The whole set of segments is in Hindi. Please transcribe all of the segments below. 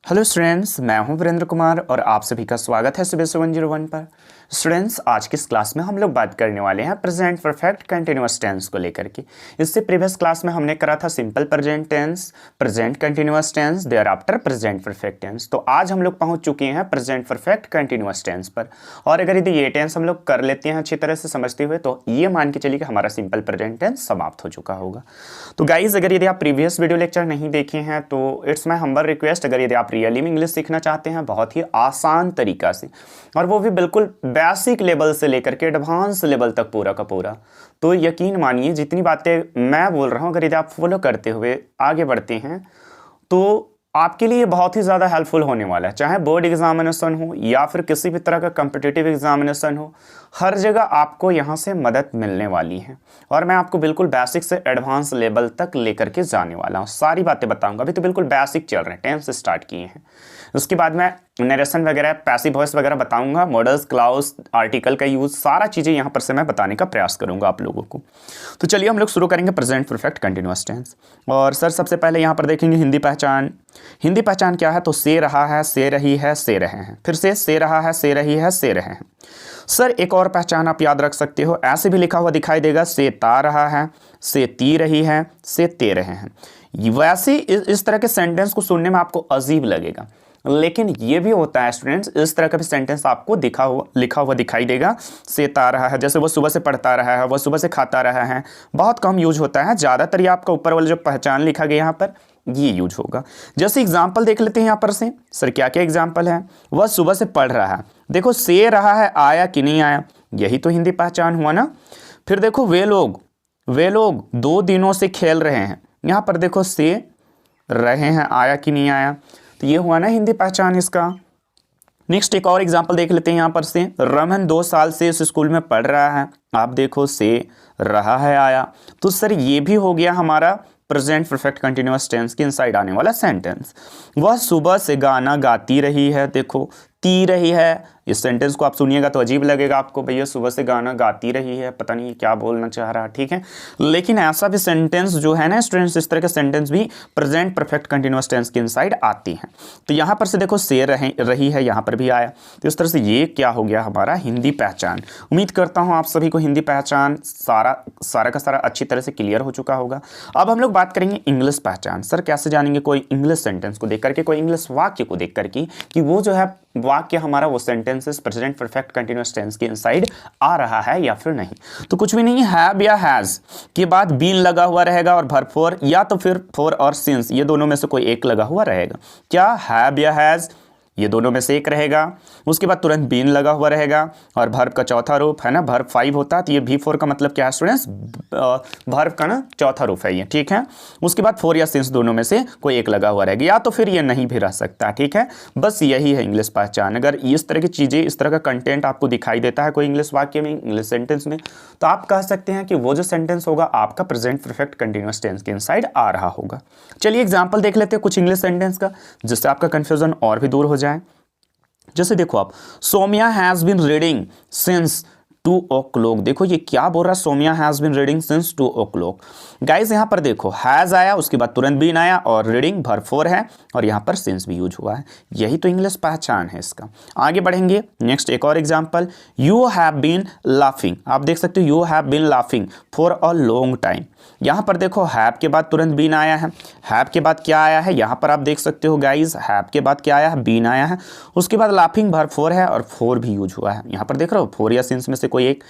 हेलो स्टूडेंट्स, मैं हूं वीरेंद्र कुमार और आप सभी का स्वागत है सुबह 701 पर। स्टूडेंट्स, आज की इस क्लास में हम लोग बात करने वाले हैं प्रेजेंट परफेक्ट कंटिन्यूअस टेंस को लेकर के। इससे प्रीवियस क्लास में हमने करा था simple present tense, present continuous tense, thereafter present perfect tense. तो आज हम लोग पहुंच चुके हैं प्रेजेंट परफेक्ट कंटिन्यूअस टेंस पर। और अगर यदि ये टेंस हम लोग कर लेते हैं अच्छी तरह से समझते हुए, तो ये मान के चलिए कि हमारा सिंपल प्रेजेंट टेंस समाप्त हो चुका होगा। तो गाइज, अगर यदि आप प्रीवियस वीडियो लेक्चर नहीं देखे हैं तो इट्स माई हम्बल रिक्वेस्ट, अगर यदि आप रियली में इंग्लिश सीखना चाहते हैं बहुत ही आसान तरीका से, और वो भी बिल्कुल बेसिक लेवल से लेकर के एडवांस लेवल तक पूरा का पूरा, तो यकीन मानिए जितनी बातें मैं बोल रहा हूं अगर यदि आप फॉलो करते हुए आगे बढ़ते हैं तो आपके लिए बहुत ही ज़्यादा हेल्पफुल होने वाला है। चाहे बोर्ड एग्जामिनेशन हो या फिर किसी भी तरह का कॉम्पिटिटिव एग्जामिनेशन हो, हर जगह आपको यहाँ से मदद मिलने वाली है। और मैं आपको बिल्कुल बेसिक से एडवांस लेवल तक लेकर के जाने वाला हूँ, सारी बातें बताऊंगा। अभी तो बिल्कुल बेसिक चल रहे हैं, 10 से स्टार्ट किए हैं। उसके बाद मैं नरेशन वगैरह, पैसिव वॉइस वगैरह बताऊंगा, मॉडल्स, क्लाउज, आर्टिकल का यूज, सारा चीज़ें यहाँ पर से मैं बताने का प्रयास करूंगा आप लोगों को। तो चलिए हम लोग शुरू करेंगे प्रेजेंट परफेक्ट कंटिन्यूअस टेंस। और सर सबसे पहले यहाँ पर देखेंगे हिंदी पहचान। हिंदी पहचान क्या है? तो से रहा है, से रही है, से रहे हैं। फिर से रहा है, से रही है, से रहे हैं। सर एक और पहचान आप याद रख सकते हो, ऐसे भी लिखा हुआ दिखाई देगा, से ता रहा है, से ती रही है, से ते रहे हैं। वैसे इस तरह के सेंटेंस को सुनने में आपको अजीब लगेगा, लेकिन ये भी होता है स्टूडेंट्स, इस तरह का भी सेंटेंस आपको लिखा हुआ दिखाई देगा। से ता रहा है, जैसे वो सुबह से पढ़ता रहा है, वो सुबह से खाता रहा है, बहुत कम यूज होता है। ज़्यादातर ये आपका ऊपर वाला जो पहचान लिखा गया यहाँ पर ये यूज होगा। जैसे एग्जाम्पल देख लेते हैं यहाँ पर से। सर क्या क्या एग्जाम्पल है? वह सुबह से पढ़ रहा है, देखो से रहा है, आया कि नहीं आया, यही तो हिंदी पहचान हुआ ना। फिर देखो वे लोग 2 दिनों से खेल रहे हैं, यहाँ पर देखो से रहे हैं, आया कि नहीं आया, तो ये हुआ ना हिंदी पहचान इसका। नेक्स्ट एक और एग्जाम्पल देख लेते हैं यहाँ पर से। रमन 2 साल से इस स्कूल में पढ़ रहा है, आप देखो से रहा है, आया, तो सर ये भी हो गया हमारा प्रेजेंट परफेक्ट कंटिन्यूअस टेंस के इनसाइड आने वाला सेंटेंस। वह सुबह से गाना गाती रही है, देखो ती रही है। इस सेंटेंस को आप सुनिएगा तो अजीब लगेगा आपको, भैया सुबह से गाना गाती रही है, पता नहीं क्या बोलना चाह रहा है, ठीक है। लेकिन ऐसा भी सेंटेंस जो है ना स्टूडेंट्स, इस तरह के सेंटेंस भी प्रेजेंट परफेक्ट कंटिन्यूअस टेंस के इनसाइड आती हैं। तो यहाँ पर से देखो से रही है, यहाँ पर भी आया, तो इस तरह से ये क्या हो गया हमारा हिंदी पहचान। उम्मीद करता हूँ आप सभी को हिंदी पहचान सारा का सारा अच्छी तरह से क्लियर हो चुका होगा। अब हम लोग बात करेंगे इंग्लिश पहचान। सर कैसे जानेंगे कोई इंग्लिश सेंटेंस को देख करके, कोई इंग्लिश वाक्य को देख करके कि वो जो है वाक्य हमारा, वो sentences present perfect continuous tense के इनसाइड आ रहा है या फिर नहीं। तो कुछ भी नहीं, हैव या हैज के बाद बीन लगा हुआ रहेगा और वर्ब फॉर, या तो फिर फॉर और सिंस, ये दोनों में से कोई एक लगा हुआ रहेगा। क्या हैव या हैज, ये दोनों में से एक रहेगा। उसके बाद तुरंत बीन लगा हुआ रहेगा और वर्ब का चौथा रूप है ना, वर्ब 5 होता है, तो ये भी फोर का मतलब क्या है स्टूडेंट्स? वर्ब का ना चौथा रूप है ये, ठीक है। उसके बाद फोर या सिंस दोनों में से कोई एक लगा हुआ रहेगा, या तो फिर ये नहीं भी रह सकता, ठीक है। बस यही है इंग्लिश पहचान। अगर इस तरह की चीज़ें, इस तरह का कंटेंट आपको दिखाई देता है कोई इंग्लिश वाक्य में, इंग्लिश सेंटेंस में, तो आप कह सकते हैं कि वो जो सेंटेंस होगा आपका प्रेजेंट परफेक्ट कंटिन्यूअस टेंस के इनसाइड आ रहा होगा। चलिए एग्जाम्पल देख लेते हैं कुछ इंग्लिश सेंटेंस का, जिससे आपका कंफ्यूजन और भी दूर हो जाए। जैसे देखो आप, Somya has been reading since 2 o'clock, देखो ये क्या बोल रहा है, Somya has been reading since 2 o'clock। Guys यहाँ पर देखो हैज आया, उसके बाद तुरंत बीन आया और रीडिंग वर्ब 4 है, और यहाँ पर सिंस भी यूज हुआ है। यही तो इंग्लिश पहचान है इसका। आगे बढ़ेंगे, नेक्स्ट एक और example, you have been laughing, आप देख सकते हो you have been laughing for a long time. यहाँ पर देखो हैव के बाद तुरंत बीन आया है, हैव के बाद क्या आया है, यहाँ पर आप देख सकते हो गाइज, हैव के बाद क्या आया है, बीन आया है, उसके बाद लाफिंग वर्ब 4 है और 4 भी यूज हुआ है। यहाँ पर देख रहे हो 4 या सिंस में से कोई एक,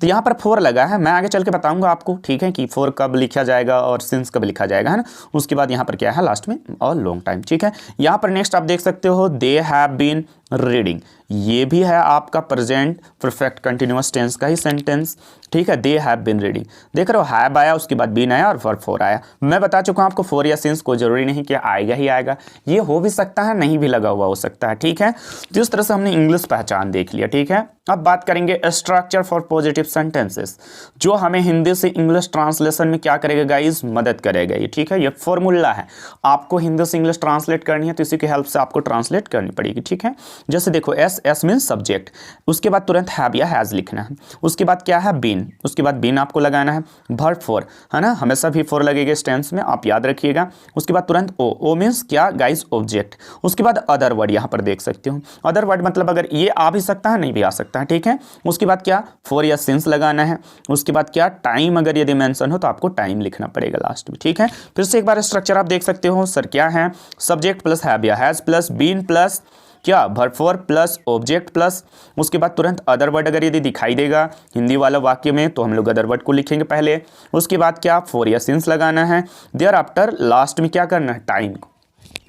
तो यहाँ पर 4 लगा है। मैं आगे चल के बताऊंगा आपको, ठीक है, कि 4 कब लिखा जाएगा और सिंस कब लिखा जाएगा, है ना। उसके बाद यहाँ पर क्या है लास्ट में, और लॉन्ग टाइम, ठीक है। यहाँ पर नेक्स्ट आप देख सकते हो दे हैव बीन रीडिंग, ये भी है आपका प्रेजेंट परफेक्ट कंटिन्यूअस टेंस का ही सेंटेंस, ठीक है। दे हैव बीन रीडिंग, देख रहे हो हैव आया, उसके बाद बीन आया और वर्ब 4 आया। मैं बता चुका हूँ आपको 4 या सिंस को जरूरी नहीं कि आएगा ही आएगा, ये हो भी सकता है, नहीं भी लगा हुआ हो सकता है, ठीक है। तो इस तरह से हमने इंग्लिश पहचान देख लिया, ठीक है। अब बात करेंगे स्ट्रक्चर फॉर पॉजिटिव सेंटेंसेस, जो हमें हिंदी से इंग्लिश ट्रांसलेशन में क्या करेगा गाइस, मदद करेगा ये, ठीक है। ये फॉर्मूला है, आपको हिंदी से इंग्लिश ट्रांसलेट करनी है तो इसी की हेल्प से आपको ट्रांसलेट करनी पड़ेगी, ठीक है। जैसे देखो एस मीन्स सब्जेक्ट, उसके बाद तुरंत हैव या हैज लिखना है, उसके बाद क्या है बीन, उसके बाद बीन आपको लगाना है, वर्ब फॉर है ना, हमेशा भी फॉर लगेगा इस टेंस में, आप याद रखिएगा। उसके बाद तुरंत ओ मीन्स क्या गाइस, ऑब्जेक्ट। उसके बाद अदर वर्ड यहाँ पर देख सकते हो, अदर वर्ड मतलब अगर ये आ भी सकता है नहीं भी आ सकता है, ठीक है। उसके बाद क्या फॉर या सिंस लगाना है, उसके बाद क्या टाइम, अगर यदि मेंशन हो तो आपको टाइम लिखना पड़ेगा लास्ट में, ठीक है। फिर से एक बार स्ट्रक्चर आप देख सकते हो सर, क्या है, सब्जेक्ट प्लस हैव या हैज प्लस बीन प्लस क्या verb for plus object plus, उसके बाद तुरंत अदर वर्ड अगर यदि दिखाई देगा हिंदी वाला वाक्य में तो हम लोग अदर वर्ड को लिखेंगे पहले, उसके बाद क्या फॉर या सिंस लगाना है, देयर आफ्टर लास्ट में क्या करना है, टाइम,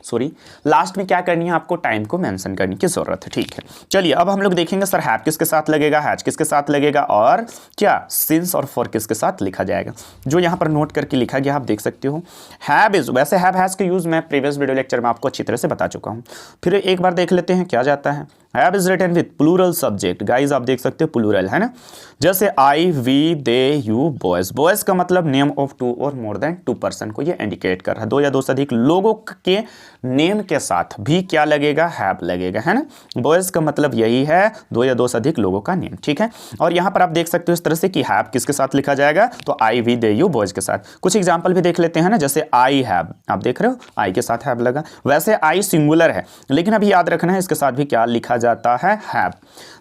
सॉरी लास्ट में क्या करनी है, आपको टाइम को मेंशन करने की जरूरत है, ठीक है। चलिए अब हम लोग देखेंगे सर हैव किसके साथ लगेगा, हैज किसके साथ लगेगा, और क्या सिंस और फॉर किसके साथ लिखा जाएगा, जो यहाँ पर नोट करके लिखा गया आप देख सकते हो। हैव इज, वैसे हैव हैज के यूज मैं प्रीवियस वीडियो लेक्चर में आपको अच्छी तरह से बता चुका हूँ, फिर एक बार देख लेते हैं क्या जाता है। Have is written with plural subject, guys आप देख सकते हो प्लूरल है ना, जैसे I we they you boys, boys का मतलब नेम ऑफ टू और मोर देन टू पर्सन को ये इंडिकेट कर रहा है, दो या दो से अधिक लोगों के नेम के साथ भी क्या लगेगा, हैव लगेगा, है ना। बॉयज का मतलब यही है दो या दो से अधिक लोगों का नेम, ठीक है। और यहाँ पर आप देख सकते हो इस तरह से कि हैव किसके साथ लिखा जाएगा, तो आई वी दे यू बॉयज के साथ। कुछ एग्जाम्पल भी देख लेते हैं ना, जैसे आई हैव, आप देख रहे हो आई के साथ हैव लगा, वैसे आई सिंगुलर है लेकिन अभी याद रखना है इसके साथ भी क्या लिखा जाता है, हैव।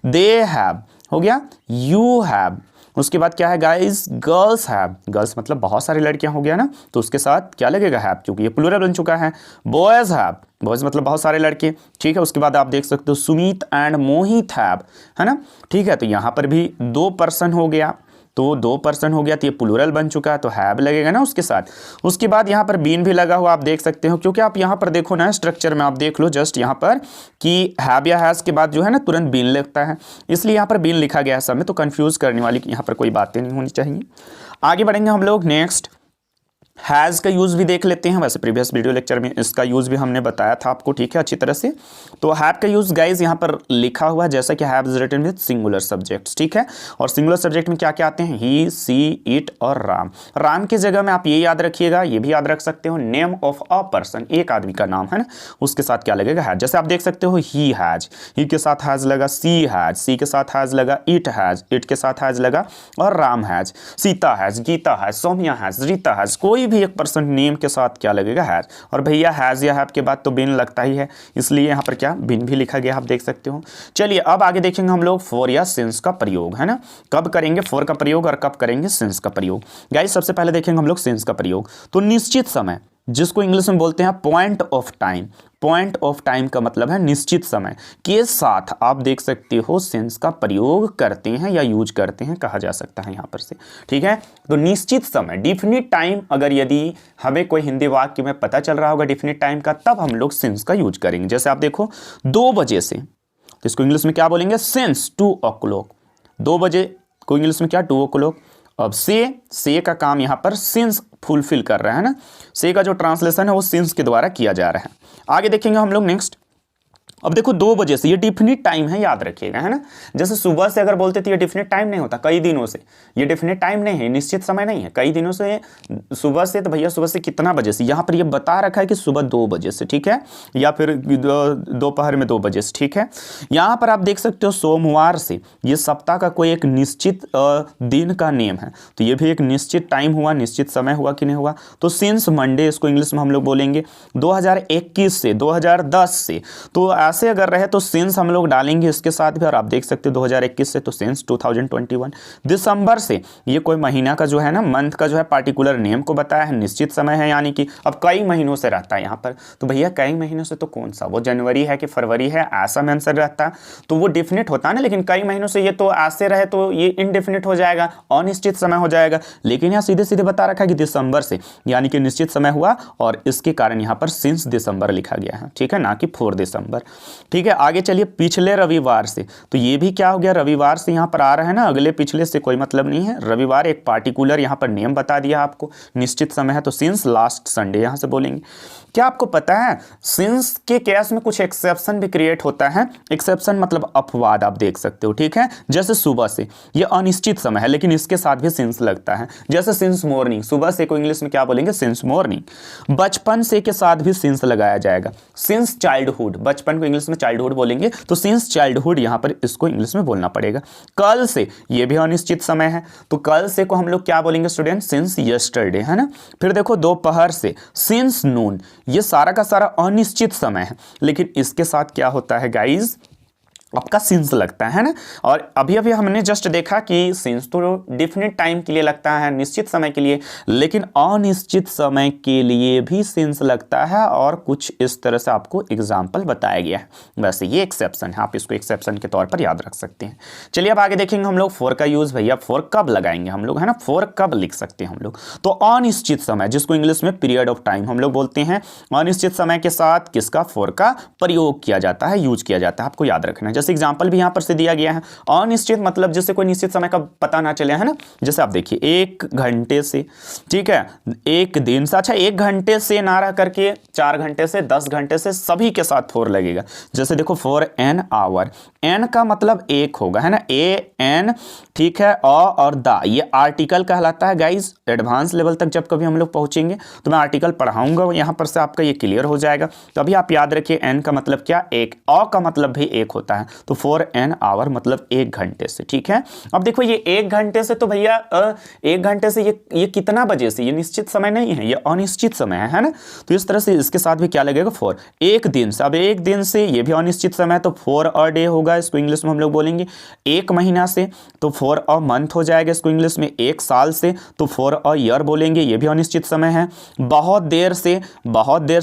दे हैव हो गया, यू हैव, उसके बाद क्या है गाइस, गर्ल्स हैव, गर्ल्स मतलब बहुत सारी लड़कियां हो गया ना, तो उसके साथ क्या लगेगा, हैव, क्योंकि ये प्लूरल बन चुका है। बॉयज हैव, बॉयज मतलब बहुत सारे लड़के, ठीक है। उसके बाद आप देख सकते हो सुमित एंड मोहित हैव, है ना, ठीक है। तो यहाँ पर भी दो पर्सन हो गया, तो दो पर्सन हो गया, तो ये प्लूरल बन चुका है तो हैव लगेगा ना उसके साथ। उसके बाद यहाँ पर बीन भी लगा हुआ आप देख सकते हो, क्योंकि आप यहाँ पर देखो ना स्ट्रक्चर में, आप देख लो जस्ट यहाँ पर कि हैव या हैज के बाद जो है ना तुरंत बीन लगता है, इसलिए यहाँ पर बीन लिखा गया है सब में, तो कंफ्यूज करने वाली यहाँ पर कोई बातें नहीं होनी चाहिए। आगे बढ़ेंगे हम लोग, नेक्स्ट हैज़ का यूज़ भी देख लेते हैं, वैसे प्रीवियस वीडियो लेक्चर में इसका यूज़ भी हमने बताया था आपको, ठीक है, अच्छी तरह से। तो हैव का यूज़ गाइज यहाँ पर लिखा हुआ है, जैसा कि have is written with singular subjects, ठीक है। और सिंगुलर सब्जेक्ट में क्या क्या आते हैं, ही, सी, इट और राम। राम की जगह में आप ये याद रखिएगा, ये भी याद रख सकते हो, नेम ऑफ अ पर्सन, एक आदमी का नाम है ना, उसके साथ क्या लगेगा, हैज। जैसे आप देख सकते हो ही हैज, ही के साथ हैज लगा, सी हैज, सी के साथ हैज लगा, इट हैज, इट के साथ हैज लगा, और Ram has, Sita has, Gita has, Saumya has, Rita has, कोई भी एक पर्सन नेम के साथ क्या लगेगा, हैज। और भैया हैज या हैव के बाद तो बिन लगता ही है, इसलिए यहाँ पर क्या बिन भी लिखा गया, आप देख सकते हो। चलिए अब आगे देखेंगे हम लोग फॉर या सिंस का प्रयोग, है ना, कब करेंगे फॉर का प्रयोग और कब करेंगे सिंस का प्रयोग। गाइस सबसे पहले देखेंगे हम लोग सिंस का प्रयोग, तो निश्चित समय, जिसको इंग्लिश में बोलते हैं point of time. Point of time का मतलब है निश्चित समय के साथ आप देख सकते हो सिंस का प्रयोग करते हैं या यूज करते हैं, कहा जा सकता है यहाँ पर से, ठीक है। तो निश्चित समय, डिफिनिट टाइम, अगर यदि हमें कोई हिंदी वाक्य में पता चल रहा होगा डिफिनिट टाइम का, तब हम लोग सिंस का यूज करेंगे। जैसे आप देखो 2 बजे से, तो इसको इंग्लिश में क्या बोलेंगे, सिंस 2 o'clock, 2 बजे को इंग्लिश में क्या, 2 o'clock। अब से का काम यहाँ पर सिंस फुलफिल कर रहा है ना, से का जो ट्रांसलेशन है वो सिंस के द्वारा किया जा रहा है। आगे देखेंगे हम लोग नेक्स्ट, अब देखो 2 बजे से, ये डिफिनिट टाइम है, याद रखिएगा, है ना। जैसे सुबह से अगर बोलते थे ये डिफिनिट टाइम नहीं होता, कई दिनों से, ये डिफिनिट टाइम नहीं है, निश्चित समय नहीं है, कई दिनों से सुबह से, तो भैया सुबह से कितना बजे से, यहाँ पर ये बता रखा है कि सुबह 2 बजे से, ठीक है, या फिर दोपहर में 2 बजे से, ठीक है। यहाँ पर आप देख सकते हो सोमवार से, ये सप्ताह का कोई एक निश्चित दिन का नेम है, तो ये भी एक निश्चित टाइम हुआ, निश्चित समय हुआ कि नहीं हुआ। तो सिंस मंडे, इसको इंग्लिश में हम लोग बोलेंगे 2021 से, 2010 से, तो ऐसे अगर रहे तो सिंस हम लोग डालेंगे इसके साथ भी, और आप देख सकते हो 2021 से तो सिंस 2021। दिसंबर से, ये कोई महीना का जो है ना, मंथ का जो है पार्टिकुलर नेम को बताया है, निश्चित समय है, यानी कि अब कई महीनों से रहता है यहाँ पर, तो भैया कई महीनों से तो कौन सा, वो जनवरी है कि फरवरी है, ऐसा मेंशन रहता है तो वो डिफिनिट होता है ना, लेकिन कई महीनों से ये तो ऐसे रहे तो ये इनडेफिनिट हो जाएगा, अनिश्चित समय हो जाएगा। लेकिन यहाँ सीधे सीधे बता रखा है कि दिसंबर से, यानी कि निश्चित समय हुआ, और इसके कारण यहाँ पर सिंस दिसंबर लिखा गया है, ठीक है, ना कि 4 दिसंबर। ठीक है, आगे चलिए पिछले रविवार से, तो ये भी क्या हो गया, रविवार से यहाँ पर आ रहा है ना, अगले पिछले से कोई मतलब नहीं है, रविवार एक पार्टिकुलर यहाँ पर नेम बता दिया आपको, निश्चित समय है तो सिंस लास्ट संडे यहाँ से बोलेंगे। क्या आपको पता है सिंस के केस में कुछ एक्सेप्शन भी क्रिएट होता है, एक्सेप्शन मतलब अपवाद आप देख सकते हो, ठीक है, जैसे सुबह से, ये अनिश्चित समय है लेकिन इसके साथ भी सिंस लगता है, जैसे सिंस मॉर्निंग, सुबह से को इंग्लिश में क्या बोलेंगे, सिंस मॉर्निंग। बचपन से के साथ भी सिंस लगाया जाएगा, सिंस चाइल्डहुड, बचपन को इंग्लिश में चाइल्डहुड बोलेंगे तो सिंस चाइल्डहुड यहाँ पर इसको इंग्लिश में बोलना पड़ेगा। कल से, ये भी अनिश्चित समय है तो कल से को हम लोग क्या बोलेंगे स्टूडेंट, सिंस यस्टरडे, है ना। फिर देखो दोपहर से, सिंस नून, ये सारा का सारा अनिश्चित समय है लेकिन इसके साथ क्या होता है गाइज, आपका सिंस लगता है ना। और अभी अभी हमने जस्ट देखा कि सिंस तो डिफिनिट टाइम के लिए लगता है, निश्चित समय के लिए, लेकिन अनिश्चित समय के लिए भी सिंस लगता है और कुछ इस तरह से आपको एग्जाम्पल बताया गया है। वैसे ये एक्सेप्शन है, आप इसको एक्सेप्शन के तौर पर याद रख सकते हैं। चलिए अब आगे देखेंगे हम लोग फॉर का यूज, भैया फॉर कब लगाएंगे हम लोग, है ना, फॉर कब लिख सकते हैं हम लोग, तो अनिश्चित समय, जिसको इंग्लिश में पीरियड ऑफ टाइम हम लोग बोलते हैं, अनिश्चित समय के साथ किसका, फॉर का प्रयोग किया जाता है, यूज किया जाता है, आपको याद रखना है। जैसे एग्जांपल भी यहां पर से दिया गया है, अनिश्चित मतलब जिससे कोई निश्चित समय का पता ना चले, है ना। जैसे आप देखिए 1 घंटे से, ठीक है, 1 दिन से, अच्छा 1 घंटे से ना रह करके 4 घंटे से, 10 घंटे से, सभी के साथ फॉर लगेगा। जैसे देखो फॉर एन आवर, एन का मतलब एक होगा, है ना, ए एन, ठीक है, और द, ये आर्टिकल कहलाता है गाइज। एडवांस लेवल तक जब कभी हम लोग पहुंचेंगे तो मैं आर्टिकल पढ़ाऊंगा, यहां पर से आपका ये क्लियर हो जाएगा। तो अभी आप याद रखिए एन का मतलब क्या, एक, अ का मतलब भी एक होता है, तो फॉर एन आवर मतलब 1 घंटे से, ठीक है। अब देखो ये 1 घंटे से, तो भैया 1 घंटे से ये कितना बजे से, ये निश्चित समय नहीं है, ये अनिश्चित समय है ना। तो इस तरह से इसके साथ भी क्या लगेगा, फॉर। 1 दिन से, अब 1 दिन से ये भी अनिश्चित समय है तो फॉर अ डे होगा, इसको इंग्लिश में हम लोग बोलेंगे। 1 महीना से तो फॉर अ मंथ हो जाएगा, इसको इंग्लिश में। 1 साल से तो फॉर अ ईयर बोलेंगे, ये भी अनिश्चित समय है। बहुत देर से,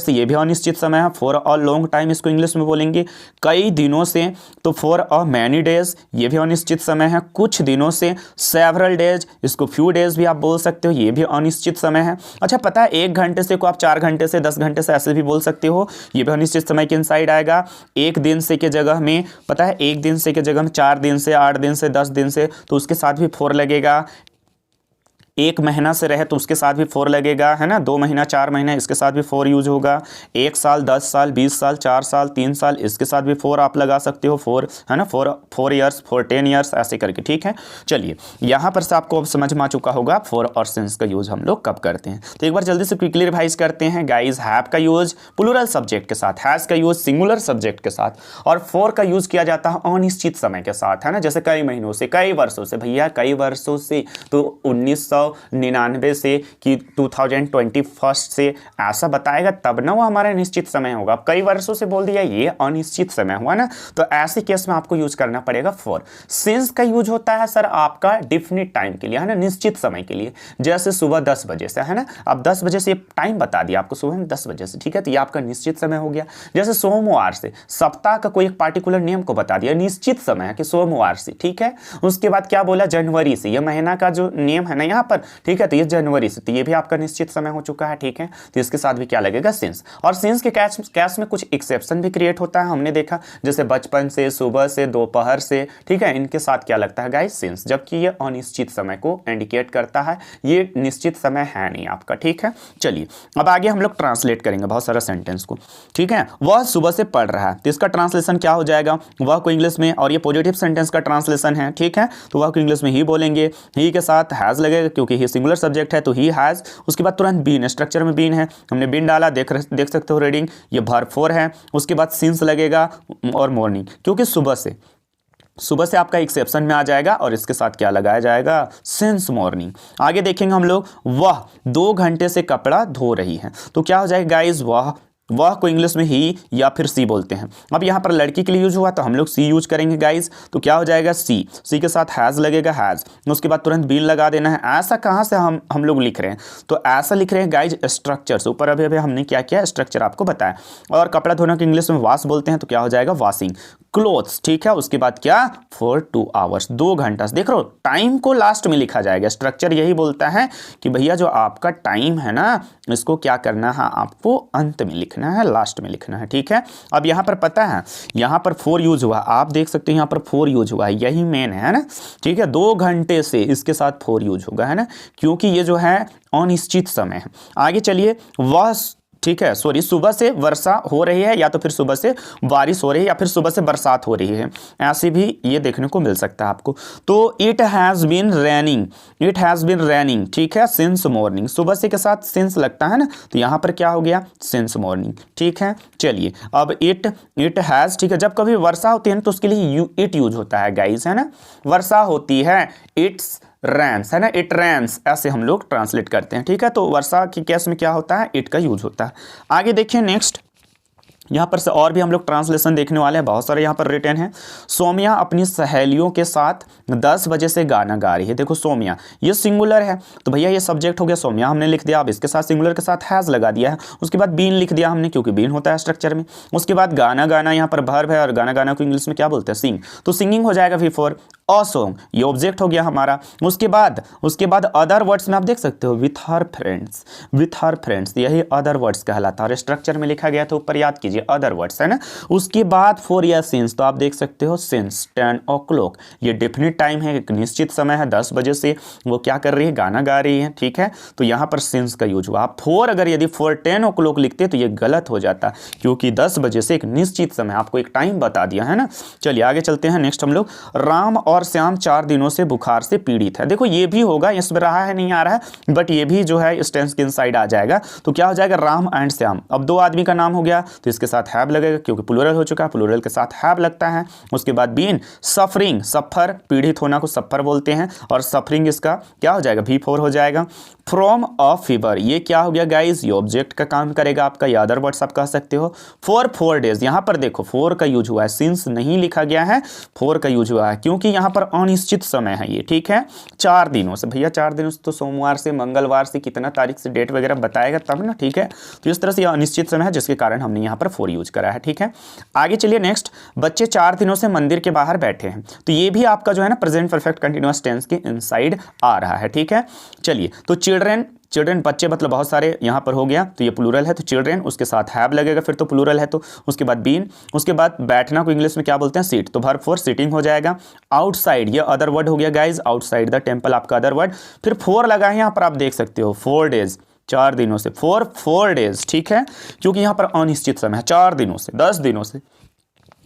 ये भी अनिश्चित समय है, फॉर अ लॉन्ग टाइम, इसको इंग्लिश में बोलेंगे। कई दिनों से तो फॉर अ मैनी डेज, ये भी अनिश्चित समय है। कुछ दिनों से, सेवरल डेज, इसको फ्यू डेज भी आप बोल सकते हो, ये भी अनिश्चित समय है। अच्छा पता है 1 घंटे से को आप 4 घंटे से, 10 घंटे से ऐसे भी बोल सकते हो, ये भी अनिश्चित समय के इनसाइड आएगा। 1 दिन से के जगह में, पता है 1 दिन से के जगह में 4 दिन से, 8 दिन से, 10 दिन से, तो उसके साथ भी फॉर लगेगा। 1 महीना से रहे तो उसके साथ भी फॉर लगेगा, है ना। 2 महीना, 4 महीने, इसके साथ भी फॉर यूज होगा। 1 साल, 10 साल, 20 साल, 4 साल, 3 साल, इसके साथ भी फॉर आप लगा सकते हो, फॉर, है ना, फॉर ईयर्स, फॉर 10 ईयर्स, ऐसे करके, ठीक है। चलिए यहाँ पर से आपको अब समझ में आ चुका होगा फॉर और सिंस का यूज हम लोग कब करते हैं। तो एक बार जल्दी से क्विकली रिवाइज करते हैं गाइज। हैव का यूज प्लूरल सब्जेक्ट के साथ, हैज का यूज सिंगुलर सब्जेक्ट के साथ, और फॉर का यूज किया जाता है अनिश्चित समय के साथ, है ना। जैसे कई महीनों से, कई वर्षों से, भैया कई वर्षों से तो 1999 से कि 2021 से ऐसा बताएगा तब ना वो हमारा निश्चित समय होगा। अब कई वर्षों से बोल दिया ये अनिश्चित समय हुआ ना, तो ऐसे केस में आपको यूज करना पड़ेगा फॉर। सिंस का यूज होता है सर आपका डिफिनिट टाइम के लिए, है ना, निश्चित समय के लिए। जैसे सुबह 10 बजे से, है ना, अब 10 बजे से टाइम बता दिया आपको, सुबह में 10 बजे से, ठीक है, तो ये आपका निश्चित समय हो गया। जैसे सोमवार से, सप्ताह का कोई एक पार्टिकुलर नियम को बता दिया, निश्चित समय है कि सोमवार से, ठीक है। उसके बाद क्या बोला, जनवरी से, ये महीना का जो नियम है ना यहाँ पर, ठीक है, तो ये जनवरी से, तो ये भी आपका निश्चित समय हो चुका है, ठीक है। तो इसके साथ भी क्या लगेगा, सिंस। और सिंस के केस में कुछ एक्सेप्शन भी क्रिएट होता है, हमने देखा, जैसे बचपन से, सुबह से, दोपहर से, ठीक है, इनके साथ क्या लगता है गाइस, सिंस, जबकि ये अनिश्चित समय को इंडिकेट करता है, ये निश्चित समय है नहीं आपका, ठीक है। चलिए अब आगे हम लोग ट्रांसलेट करेंगे बहुत सारा सेंटेंस को, ठीक है। वह सुबह से पढ़ रहा है, तो इसका ट्रांसलेशन क्या हो जाएगा, वह को इंग्लिश में, और ये पॉजिटिव सेंटेंस का ट्रांसलेशन है, ठीक है, तो वह को इंग्लिश में ही बोलेंगे। ही के साथ हैज लगेगा क्योंकि ही सिंगुलर सब्जेक्ट है, तो ही हैज। उसके बाद तुरंत बीन, स्ट्रक्चर में बीन है, हमने बीन डाला, देख सकते हो रीडिंग, ये वर्ब 4 है। उसके बाद सिंस लगेगा और मॉर्निंग, क्योंकि सुबह से आपका एक्सेप्शन में आ जाएगा, और इसके साथ क्या लगाया जाएगा, सिंस मॉर्निंग। आगे देखेंगे हम लोग, वह 2 घंटे से कपड़ा धो रही है, तो क्या हो जाएगा गाइज, वह को इंग्लिश में ही या फिर सी बोलते हैं। अब यहाँ पर लड़की के लिए यूज हुआ तो हम लोग सी यूज करेंगे गाइज, तो क्या हो जाएगा, सी के साथ हैज लगेगा, हैज, उसके बाद तुरंत बीन लगा देना है। ऐसा कहाँ से हम लोग लिख रहे हैं, तो ऐसा लिख रहे हैं गाइज स्ट्रक्चर से, ऊपर अभी हमने क्या किया, स्ट्रक्चर आपको बताया। और कपड़ा धोने को इंग्लिश में वॉश बोलते हैं, तो क्या हो जाएगा, वॉशिंग। क्लोथ्स, ठीक है, उसके बाद क्या, फॉर 2 आवर्स, 2 घंटा। देख लो टाइम को लास्ट में लिखा जाएगा, स्ट्रक्चर यही बोलता है कि भैया जो आपका टाइम है ना, इसको क्या करना है, आपको अंत में लिखना लिखना है, लास्ट में लिखना है, ठीक है। अब यहाँ पर पता है यहाँ पर 4 यूज हुआ, आप देख सकते हैं यहाँ पर 4 यूज हुआ है, यही मेन है ना, ठीक है। 2 घंटे से इसके साथ 4 यूज होगा, है ना, क्योंकि ये जो है अनिश्चित समय है। आगे चलिए, वह, ठीक है, सॉरी, सुबह से वर्षा हो रही है या तो फिर सुबह से बारिश हो रही है या फिर सुबह से बरसात हो रही है, ऐसे भी ये देखने को मिल सकता है आपको। तो it has been raining, it has been raining, ठीक है, सिंस मॉर्निंग, सुबह से के साथ सिंस लगता है ना, तो यहाँ पर क्या हो गया, सिंस मॉर्निंग, ठीक है। चलिए अब इट हैज़, ठीक है, जब कभी वर्षा होती है ना तो उसके लिए इट यूज होता है गाइस, है ना, वर्षा होती है, इट्स रैंस, है ना, इट रैंस, ऐसे हम लोग ट्रांसलेट करते हैं, ठीक है। तो वर्षा की केस में क्या होता है, इट का यूज होता है। आगे देखिए नेक्स्ट, यहाँ पर से और भी हम लोग ट्रांसलेशन देखने वाले हैं, बहुत सारे यहाँ पर रिटर्न है। सोमिया अपनी सहेलियों के साथ 10 बजे से गाना गा रही है। देखो सोमिया ये सिंगुलर है, तो भैया ये सब्जेक्ट हो गया, सोमिया हमने लिख दिया, अब इसके साथ सिंगुलर के साथ हैज़ लगा दिया है, उसके बाद बीन लिख दिया हमने, क्योंकि बीन होता है स्ट्रक्चर में। उसके बाद गाना गाना यहाँ पर वर्ब है, और गाना गाना को इंग्लिश में क्या बोलते हैं, सिंग, तो सिंगिंग हो जाएगा बिफोर। अ सॉन्ग ये ऑब्जेक्ट हो गया हमारा। उसके बाद अदर वर्ड्स में आप देख सकते हो, with her friends, with her friends, यही अदर वर्ड्स कहलाता है, और स्ट्रक्चर में लिखा गया तो ऊपर याद कीजिए अदर वर्ड्स, है ना। उसके बाद फॉर या सिंस, तो आप देख सकते हो सिंस 10 o'clock, ये डेफिनेट टाइम है, एक निश्चित समय है, 10 बजे से वो क्या कर रही है, गाना गा रही है, ठीक है। तो यहाँ पर सिंस का यूज हुआ। आप फॉर अगर यदि फॉर 10 o'clock लिखते तो ये गलत हो जाता, क्योंकि 10 बजे से एक निश्चित समय, आपको एक टाइम बता दिया, है ना। चलिए आगे चलते हैं नेक्स्ट हम लोग। राम और श्याम 4 दिनों से बुखार से पीड़ित है। देखो ये भी होगा, इसमें रहा है नहीं आ रहा है, बट ये भी जो है इस टेंस के इनसाइड आ जाएगा। तो क्या हो जाएगा, राम एंड श्याम, अब 2 आदमी का नाम हो गया तो इसके साथ हैव लगेगा, क्योंकि प्लूरल हो चुका है, प्लूरल के साथ हैव लगता है। उसके बाद बीन, सफरिंग, सफर, पीड़ित होना को सफर बोलते हैं, और सफरिंग इसका क्या हो जाएगा, V4 हो जाएगा। फ्रॉम अ फीवर, ये क्या हो गया गाइज, ये ऑब्जेक्ट का काम करेगा आपका, या अदर वर्ड्स आप कह सकते हो। फॉर 4 days, यहाँ पर देखो 4 का यूज हुआ है, सिंस नहीं लिखा गया है, 4 का यूज हुआ है, क्योंकि यहाँ पर अनिश्चित समय है ये, ठीक है। 4 दिनों से, भैया 4 दिनों से तो सोमवार से मंगलवार से कितना तारीख से डेट वगैरह बताएगा तब ना, ठीक है। तो इस तरह से यह अनिश्चित समय है, जिसके कारण हमने यहाँ पर 4 यूज करा है, ठीक है। आगे चलिए नेक्स्ट, बच्चे 4 दिनों से मंदिर के बाहर बैठे हैं, तो ये भी आपका जो है ना प्रेजेंट परफेक्ट कंटिन्यूअस टेंस के इनसाइड आ रहा है, ठीक है। चलिए तो चिल्ड्रेन बच्चे मतलब बहुत सारे यहाँ पर हो गया, तो ये प्लूरल है, तो चिल्ड्रेन, उसके साथ हैव लगेगा, फिर तो प्लूरल है, तो उसके बाद बीन, उसके बाद बैठना को इंग्लिश में क्या बोलते हैं, सीट, तो वर्ब फॉर सिटिंग हो जाएगा। आउटसाइड ये अदर वर्ड हो गया गाइज, आउटसाइड द टेम्पल आपका अदर वर्ड, फिर 4 लगा है यहाँ पर, आप देख सकते हो 4 days, 4 दिनों से, 4 days, ठीक है, क्योंकि यहाँ पर अनिश्चित समय है, 4 दिनों से, 10 दिनों से,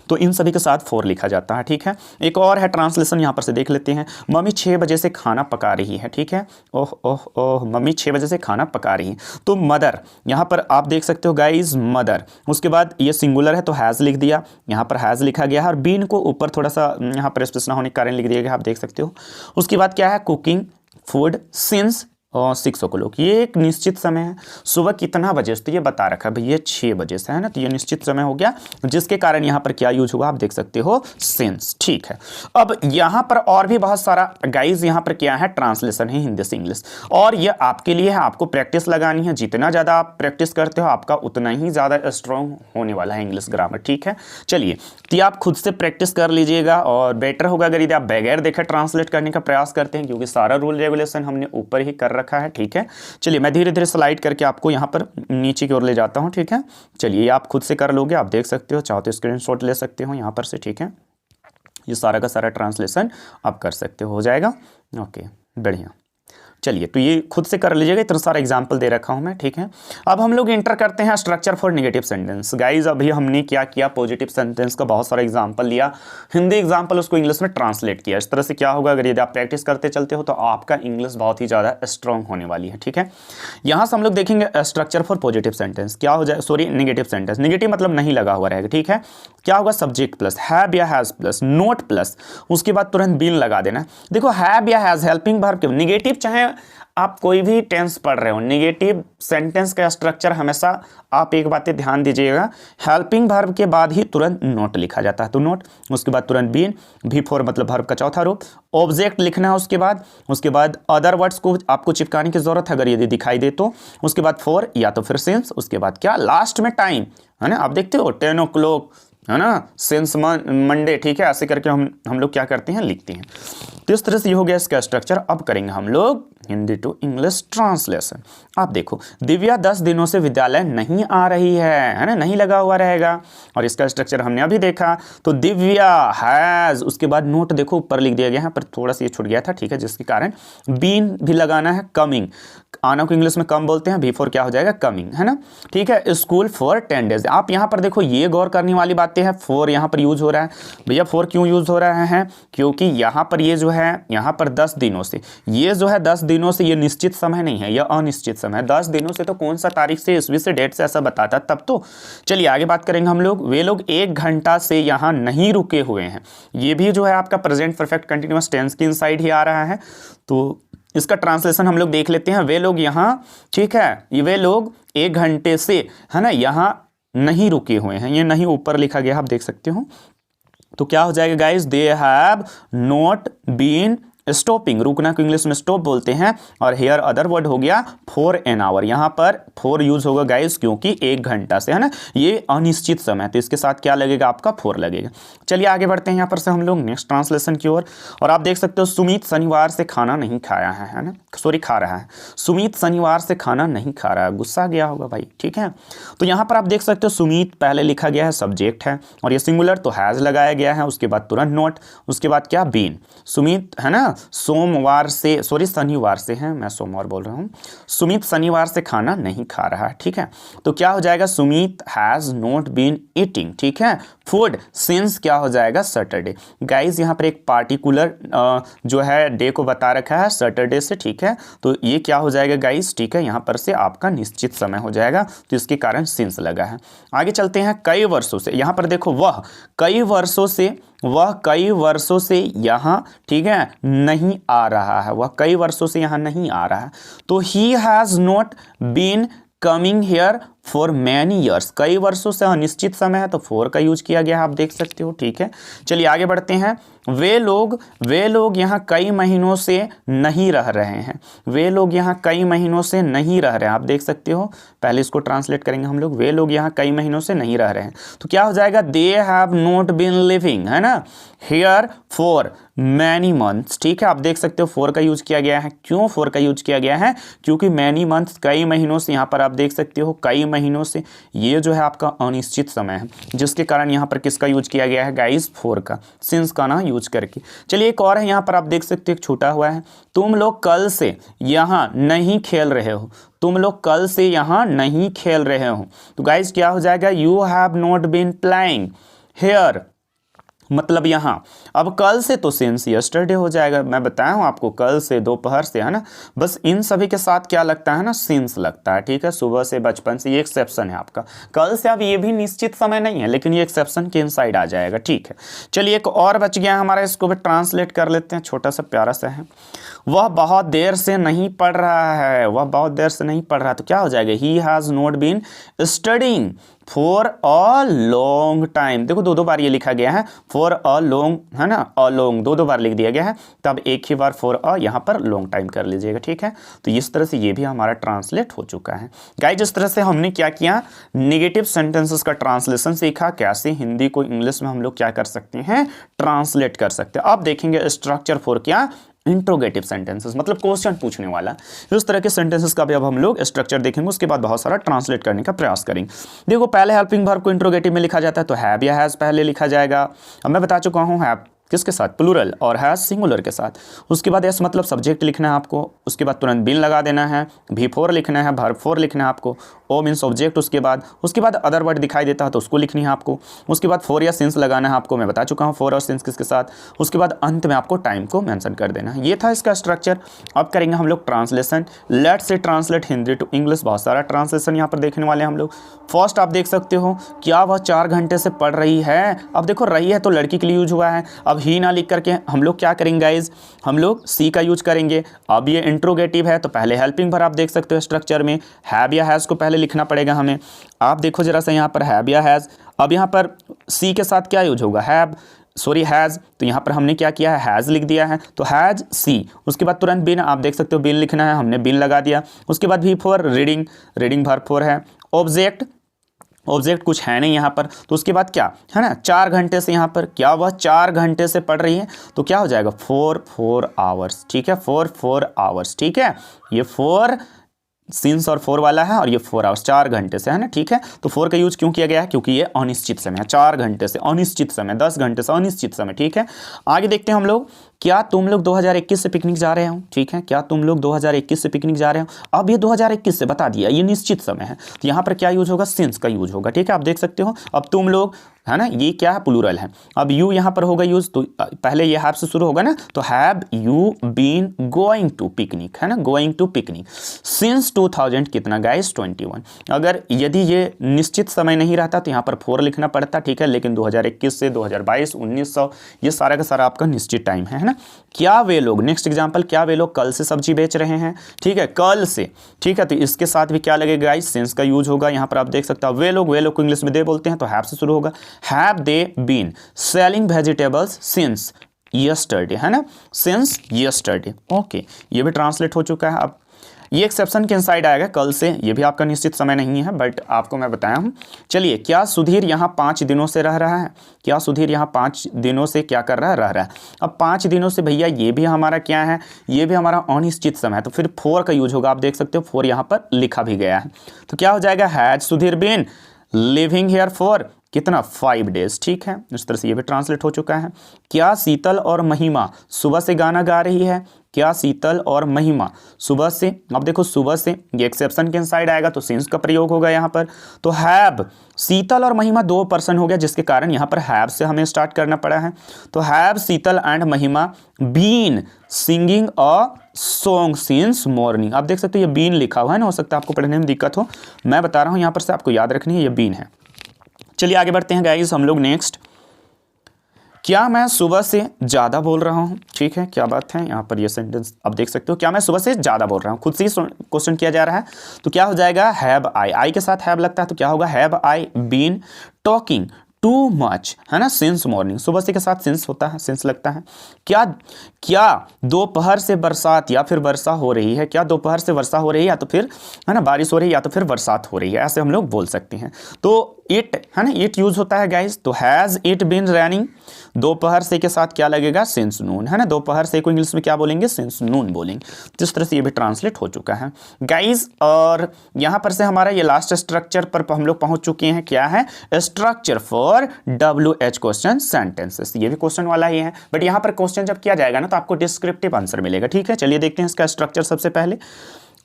तो इन सभी के साथ 4 लिखा जाता है, ठीक है। एक और है ट्रांसलेशन, यहाँ पर से देख लेते हैं। मम्मी 6 बजे से खाना पका रही है, ठीक है, ओह ओह ओह, मम्मी 6 बजे से खाना पका रही है, तो मदर, यहाँ पर आप देख सकते हो गाइज मदर। उसके बाद ये सिंगुलर है तो हैज़ लिख दिया, यहाँ पर हैज़ लिखा गया है, और बीन को ऊपर थोड़ा सा यहाँ पर स्पेस ना होने के कारण लिख दिया गया, आप देख सकते हो। उसके बाद क्या है, कुकिंग फूड सिंस 6 o'clock, ये एक निश्चित समय है, सुबह कितना बजे से, तो ये बता रखा है भैया 6 बजे से, है ना, तो ये निश्चित समय हो गया, जिसके कारण यहाँ पर क्या यूज हुआ, आप देख सकते हो सिंस, ठीक है। अब यहाँ पर और भी बहुत सारा गाइज यहाँ पर क्या है, ट्रांसलेशन है हिंदी से इंग्लिश, और ये आपके लिए है, आपको प्रैक्टिस लगानी है, जितना ज़्यादा आप प्रैक्टिस करते हो आपका उतना ही ज़्यादा स्ट्रॉन्ग होने वाला है इंग्लिश ग्रामर, ठीक है। चलिए तो ये आप खुद से प्रैक्टिस कर लीजिएगा, और बेटर होगा अगर यदि आप बगैर देखे ट्रांसलेट करने का प्रयास करते हैं, क्योंकि सारा रूल रेगुलेशन हमने ऊपर ही कर रखा है, ठीक है। चलिए मैं धीरे धीरे स्लाइड करके आपको यहाँ पर नीचे की ओर ले जाता हूँ, ठीक है। चलिए आप खुद से कर लोगे, आप देख सकते हो, चाहो तो स्क्रीनशॉट ले सकते हो यहाँ पर से, ठीक है। ये सारा का सारा ट्रांसलेशन आप कर सकते हो जाएगा, ओके, बढ़िया। चलिए तो ये खुद से कर लीजिएगा, इतना सारा एग्जाम्पल दे रखा हूँ मैं, ठीक है। अब हम लोग इंटर करते हैं structure for negative sentence. Guys अभी हमने क्या किया, पॉजिटिव सेंटेंस का बहुत सारा एग्जाम्पल लिया, हिंदी एग्जाम्पल उसको इंग्लिश में ट्रांसलेट किया। इस तरह से क्या होगा, अगर यदि आप प्रैक्टिस करते चलते हो तो आपका इंग्लिश बहुत ही ज़्यादा स्ट्रॉन्ग होने वाली है, ठीक है। यहाँ से हम लोग देखेंगे स्ट्रक्चर फॉर पॉजिटिव सेंटेंस क्या हो जाए, सॉरी नेगेटिव सेंटेंस, नेगेटिव मतलब नहीं लगा हुआ रहेगा, ठीक है। क्या होगा, सब्जेक्ट प्लस हैव या हैज़ प्लस नोट प्लस, उसके बाद तुरंत बीन लगा देना। देखो हैव या हैज़ हेल्पिंग वर्ब के नेगेटिव, चाहे आप कोई भी टेंस पढ़ रहे हो, नेगेटिव सेंटेंस का स्ट्रक्चर हमेशा आप एक बात ध्यान दीजिएगा, हेल्पिंग वर्ब के बाद ही तुरंत नोट लिखा जाता है, तो नोट, उसके बाद तुरंत बीन, V4 मतलब वर्ब का चौथा रूप, ऑब्जेक्ट लिखना है, उसके बाद अदर वर्ड्स को आपको चिपकाने की जरूरत है अगर यदि दिखाई दे तो, उसके बाद 4 या तो फिर सिंस, उसके बाद क्या, लास्ट में टाइम, है ना, आप देखते हो 10 o'clock, है ना, सिंस मंडे, ठीक है, ऐसे करके हम लोग क्या करते हैं, लिखते हैं। तो इस तरह से ये हो गया इसका स्ट्रक्चर। अब करेंगे हम लोग हिंदी टू इंग्लिश ट्रांसलेशन। आप देखो, दिव्या 10 दिनों से विद्यालय नहीं आ रही है ना, नहीं लगा हुआ रहेगा। और इसका स्ट्रक्चर हमने अभी देखा, तो दिव्या हैज़, उसके बाद नोट देखो ऊपर लिख दिया गया है, पर थोड़ा सा ये छूट गया था, ठीक है, जिसके कारण बीन भी लगाना है। कमिंग, आना को इंग्लिश में कम बोलते हैं, बिफोर क्या हो जाएगा, कमिंग, है ना, ठीक है। स्कूल फॉर 10 डेज, आप यहाँ पर देखो ये गौर करने वाली बातें हैं, फॉर यहाँ पर यूज हो रहा है। भैया फॉर क्यों यूज हो रहा है, क्योंकि यहाँ पर ये जो है, यहाँ पर 10 दिनों से, ये जो है 10 दिनों से, ये निश्चित समय नहीं है, यह अनिश्चित समय है। 10 दिनों से तो कौन सा तारीख से, ईस्वी से, डेट से ऐसा बताता तब तो। चलिए आगे बात करेंगे हम लोग। वे लोग 1 घंटा से यहाँ नहीं रुके हुए हैं, ये भी जो है आपका प्रेजेंट परफेक्ट कंटिन्यूअस टेंस के इनसाइड ही आ रहा है। तो इसका ट्रांसलेशन हम लोग देख लेते हैं। वे लोग यहाँ, ठीक है, ये वे लोग 1 घंटे से, है ना, यहाँ नहीं रुके हुए हैं, ये नहीं ऊपर लिखा गया, आप देख सकते हो। तो क्या हो जाएगा guys, they have not been stopping, रुकना को इंग्लिश में स्टॉप बोलते हैं। और हेयर अदर वर्ड हो गया फॉर एन आवर, यहाँ पर फॉर यूज होगा गाइस, क्योंकि 1 घंटा से, है ना, ये अनिश्चित समय, तो इसके साथ क्या लगेगा, आपका फॉर लगेगा। चलिए आगे बढ़ते हैं यहाँ पर से हम लोग नेक्स्ट ट्रांसलेशन की ओर। और आप देख सकते हो, सुमित शनिवार से खाना नहीं खाया है ना, सॉरी खा रहा है। सुमित शनिवार से खाना नहीं खा रहा है, गुस्सा गया होगा भाई, ठीक है। तो यहाँ पर आप देख सकते हो, सुमित पहले लिखा गया है, सब्जेक्ट है, और ये सिंगुलर तो हैज लगाया गया है, उसके बाद तुरंत नोट, उसके बाद क्या, बीन। सुमित, है ना, सोमवार से, सॉरी शनिवार से है, मैं सोमवार बोल रहा हूँ। सुमित शनिवार से खाना नहीं खा रहा है, ठीक है। तो क्या हो जाएगा, Sumit has not been eating, ठीक है, फूड सिंस क्या हो जाएगा, सैटरडे। गाइज यहाँ पर एक पार्टिकुलर जो है डे को बता रखा है, सैटरडे से, ठीक है। तो ये क्या हो जाएगा गाइज, ठीक है, यहाँ पर से आपका निश्चित समय हो जाएगा, तो इसके कारण सिंस लगा है। आगे चलते हैं, कई वर्षों से, यहाँ पर देखो, वह कई वर्षों से, वह कई वर्षों से यहाँ, ठीक है, नहीं आ रहा है, वह कई वर्षों से यहाँ नहीं आ रहा है। तो he has not been coming here for many years, कई वर्षों से अनिश्चित समय है, तो फॉर का यूज किया गया है, आप देख सकते हो, ठीक है। चलिए आगे बढ़ते हैं। वे लोग यहाँ कई महीनों से नहीं रह रहे हैं, वे लोग यहाँ कई महीनों से नहीं रह रहे हैं, आप देख सकते हो। पहले इसको ट्रांसलेट करेंगे हम लोग, वे लोग यहाँ कई महीनों से नहीं रह रहे हैं, तो क्या हो जाएगा, they have not been living, है ना, हेयर फॉर मैनी मंथ्स, ठीक है। आप देख सकते हो फॉर का यूज किया गया है, क्यों फॉर का यूज किया गया है, क्योंकि मैनी मंथ्स, कई महीनों से, यहाँ पर आप देख सकते हो कई महीनों से, ये जो है आपका अनिश्चित समय है, जिसके कारण यहाँ पर किसका यूज किया गया है गाइस, फॉर का, सिंस का ना यूज करके। चलिए एक और है, यहाँ पर आप देख सकते हो, एक छूटा हुआ है, तुम लोग कल से यहाँ नहीं खेल रहे हो, तुम लोग कल से यहाँ नहीं खेल रहे हो। तो गाइस क्या हो जाएगा, you have not been playing here, मतलब यहाँ अब कल से तो सिंस यस्टरडे हो जाएगा, मैं बताया हूँ आपको, कल से, दोपहर से, है ना, बस इन सभी के साथ क्या लगता है ना, सिंस लगता है, ठीक है। सुबह से, बचपन से, ये एक्सेप्शन है आपका। कल से अब ये भी निश्चित समय नहीं है, लेकिन ये एक्सेप्शन के इनसाइड आ जाएगा, ठीक है। चलिए एक और बच गया हमारा, इसको भी ट्रांसलेट कर लेते हैं, छोटा सा प्यारा सा है। वह बहुत देर से नहीं पढ़ रहा है, वह बहुत देर से नहीं पढ़ रहा, तो क्या हो जाएगा, he has not been studying for a long time. देखो 2 बार ये लिखा गया है, फॉर अ लॉन्ग, है ना, अ लॉन्ग 2 बार लिख दिया गया है, तब एक ही बार फॉर अ यहाँ पर लॉन्ग टाइम कर लीजिएगा, ठीक है। तो इस तरह से ये भी हमारा ट्रांसलेट हो चुका है गाइस। जिस तरह से हमने क्या किया, नेगेटिव सेंटेंसेस का ट्रांसलेशन सीखा, कैसे हिंदी को इंग्लिश में हम लोग क्या कर सकते हैं, ट्रांसलेट कर सकते हैं। अब देखेंगे स्ट्रक्चर फॉर क्या, इंट्रोगेटिव सेंटेंसेस, मतलब क्वेश्चन पूछने वाला। इस तरह के सेंटेंसेस का भी अब हम लोग स्ट्रक्चर देखेंगे, उसके बाद बहुत सारा ट्रांसलेट करने का प्रयास करेंगे। देखो पहले हेल्पिंग वर्ब को इंट्रोगेटिव में लिखा जाता है, तो हैव या हैज़ पहले लिखा जाएगा। अब मैं बता चुका हूँ हैव किसके साथ, प्लूरल, और हैज सिंगुलर के साथ। उसके बाद एस मतलब सब्जेक्ट लिखना है आपको, उसके बाद तुरंत बीन लगा देना है, भी फोर लिखना है, वर्ब फोर लिखना है आपको, ओ मीन्स ऑब्जेक्ट, उसके बाद अदर वर्ड दिखाई देता है तो उसको लिखनी है आपको, उसके बाद फोर या सिंस लगाना है आपको, मैं बता चुका हूँ फोर और सिंस किसके साथ, उसके बाद अंत में आपको टाइम को मेंशन कर देना है। ये था इसका स्ट्रक्चर। अब करेंगे हम लोग translation. Let's say translate Hindi to English. बहुत सारा ट्रांसलेशन यहाँ पर देखने वाले हैं हम लोग। फर्स्ट आप देख सकते हो, क्या वह 4 घंटे से पढ़ रही है। अब देखो रही है तो लड़की के लिए यूज हुआ है, अब ही ना लिख करके हम लोग क्या करेंगे गाइज, हम लोग सी का यूज करेंगे। अब ये इंट्रोगेटिव है तो पहले हेल्पिंग वर्ब आप देख सकते हो स्ट्रक्चर में हैव या हैज़ को पहले लिखना पड़ेगा हमें। आप देखो जरा सा यहाँ पर हैव या हैज़, अब यहाँ पर सी के साथ क्या यूज होगा, हैज़, तो यहाँ पर हमने क्या किया है, हैज़ लिख दिया है, तो हैज़ सी। उसके बाद तुरंत बिन, आप देख सकते हो बिन लिखना है, हमने बिन लगा दिया। उसके बाद भी four reading, reading verb four है। ऑब्जेक्ट ऑब्जेक्ट कुछ है नहीं यहाँ पर, तो उसके बाद क्या है ना, 4 घंटे से यहाँ पर क्या हुआ, 4 घंटे से पढ़ रही है, तो क्या हो जाएगा 4 आवर्स, ठीक है, 4 आवर्स, ठीक है, ये 4 सिंस और 4 वाला है और ये 4 आवर्स, 4 घंटे से है ना, ठीक है। तो 4 का यूज क्यों किया गया है, क्योंकि ये अनिश्चित समय है, 4 घंटे से अनिश्चित समय, 10 घंटे से अनिश्चित समय, ठीक है। आगे देखते हैं हम लोग, क्या तुम लोग 2021 से पिकनिक जा रहे हो, ठीक है, क्या तुम लोग 2021 से पिकनिक जा रहे हो। अब ये 2021 से बता दिया, ये निश्चित समय है, तो यहाँ पर क्या यूज होगा, सिंस का यूज होगा, ठीक है, आप देख सकते हो। अब तुम लोग है ना, ये क्या है, प्लूरल है, अब यू यहाँ पर होगा यूज, तो पहले ये हैव से शुरू होगा ना, तो have you been going to picnic, है ना, गोइंग टू पिकनिक सिंस 2000 कितना गाइस 21। अगर यदि ये निश्चित समय नहीं रहता तो यहाँ पर 4 लिखना पड़ता, ठीक है, लेकिन 2021 से 2022 1900 ये सारा का सारा आपका निश्चित टाइम है ना। क्या वे लोग, नेक्स्ट एग्जांपल, क्या वे लोग कल से सब्जी बेच रहे हैं, ठीक है, कल से, ठीक है, तो इसके साथ भी क्या लगेगा गाइस, सिंस का यूज होगा। यहाँ पर आप देख सकते हो वे लोग को इंग्लिश में दे बोलते हैं, तो हैव से शुरू होगा, have they been selling vegetables since yesterday, है ना, सिंस यस्टरडे, ओके, ये भी ट्रांसलेट हो चुका है। अब ये एक्सेप्शन के इनसाइड आएगा कल से, ये भी आपका निश्चित समय नहीं है, बट आपको मैं बताया हूँ। चलिए, क्या सुधीर यहाँ 5 दिनों से रह रहा है, क्या सुधीर यहाँ 5 दिनों से क्या कर रहा है, रह रहा है। अब 5 दिनों से भैया ये भी हमारा क्या है, ये भी हमारा अनिश्चित समय है, तो फिर 4 का यूज होगा, आप देख सकते हो 4 यहाँ पर लिखा भी गया है, तो क्या हो जाएगा, has Sudhir been living here for कितना 5 डेज, ठीक है, इस तरह से ये भी ट्रांसलेट हो चुका है। क्या शीतल और महिमा सुबह से गाना गा रही है, क्या शीतल और महिमा सुबह से, अब देखो सुबह से ये एक्सेप्शन के इनसाइड आएगा, तो सिंस का प्रयोग होगा यहाँ पर, तो हैव शीतल और महिमा 2 पर्सन हो गया, जिसके कारण यहाँ पर हैव से हमें स्टार्ट करना पड़ा है, तो have Sheetal and Mahima been singing a song since morning. आप देख सकते हो ये बीन लिखा हुआ है ना, हो सकता है आपको पढ़ने में दिक्कत हो, मैं बता रहा हूँ यहाँ पर से आपको याद रखनी है, ये बीन है। चलिए आगे बढ़ते हैं गाइस हम लोग नेक्स्ट, क्या मैं सुबह से ज़्यादा बोल रहा हूँ, ठीक है, क्या बात है, यहाँ पर ये सेंटेंस आप देख सकते हो, क्या मैं सुबह से ज़्यादा बोल रहा हूँ, खुद से ही क्वेश्चन किया जा रहा है, तो क्या हो जाएगा, हैव आई के साथ हैव लगता है, तो क्या होगा, have I been talking too much, है ना, सिंस मॉर्निंग, सुबह से के साथ सिंस होता है, सिंस लगता है। क्या दोपहर से बरसात या फिर वर्षा हो रही है, क्या दोपहर से वर्षा हो रही है, या तो फिर है ना बारिश हो रही है, या तो फिर बरसात हो रही है, ऐसे हम लोग बोल सकते हैं। तो इट है ना, इट यूज होता है गाइस, तो हैज इट बीन रैनिंग, दोपहर से के साथ क्या लगेगा, सिंस नून, है ना, दोपहर से को इंग्लिश में क्या बोलेंगे, सिंस नून बोलेंगे, जिस तरह से ये भी ट्रांसलेट हो चुका है गाइस। और यहाँ पर से हमारा ये लास्ट स्ट्रक्चर पर हम लोग पहुंच चुके हैं, क्या है, structure for WH question sentences, ये भी क्वेश्चन वाला ही है, बट यहाँ पर क्वेश्चन जब किया जाएगा ना तो आपको डिस्क्रिप्टिव आंसर मिलेगा, ठीक है। चलिए देखते हैं इसका स्ट्रक्चर। सबसे पहले